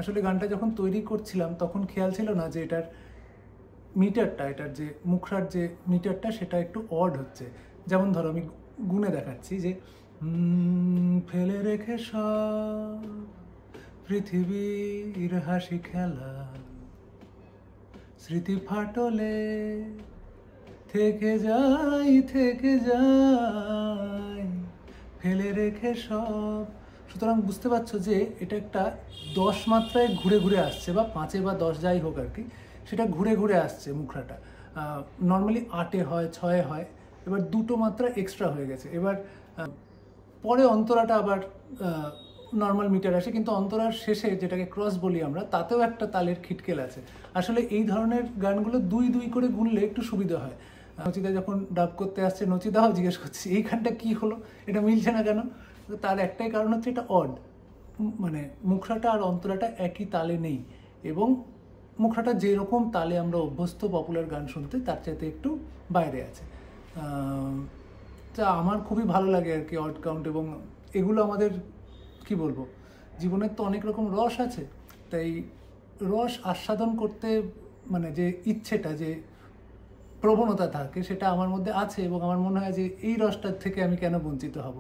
আসলে গানটা যখন তৈরি করছিলাম তখন খেয়াল ছিল না যে এটার মিটারটা, এটার যে মুখরার যে মিটারটা সেটা একটু অড হচ্ছে। যেমন ধরো আমি গুনে দেখাচ্ছি যে ফেলে রেখে সব পৃথিবীর হাসি খেলা স্মৃতি ফাটলে থেকে যাই ফেলে রেখে সব। সুতরাং বুঝতে পারছো যে এটা একটা 10 মাত্রায় ঘুরে ঘুরে আসছে, বা 5 বা 10 যাই হোক আর কি, সেটা ঘুরে ঘুরে আসছে মুখরাটা। নর্মালি 8-এ হয়, 6-এ হয়, এবার 2টো মাত্রা এক্সট্রা হয়ে গেছে। এবার পরে অন্তরাটা আবার নর্মাল মিটার আসে, কিন্তু অন্তরার শেষে যেটাকে ক্রস বলি আমরা, তাতেও একটা তালের খিটকেল আছে। আসলে এই ধরনের গানগুলো 2-2 করে গুনলে একটু সুবিধা হয়। নচিদা যখন ডাব করতে আসছে, নচিদাও জিজ্ঞেস করছে এই গানটা কী হলো, এটা মিলছে না কেন? তার একটাই কারণ হচ্ছে এটা অড, মানে মুখরাটা আর অন্তরাটা একই তালে নেই, এবং মুখরাটা যেরকম তালে আমরা অভ্যস্ত পপুলার গান শুনতে তার চাইতে একটু বাইরে আছে। তা আমার খুবই ভালো লাগে আর কি অড কাউন্ট, এবং এগুলো আমাদের কি বলবো, জীবনের তো অনেক রকম রস আছে, তাই রস আস্বাদন করতে মানে যে ইচ্ছেটা, যে প্রবণতা থাকে, সেটা আমার মধ্যে আছে, এবং আমার মনে হয় যে এই রসটার থেকে আমি কেন বঞ্চিত হব।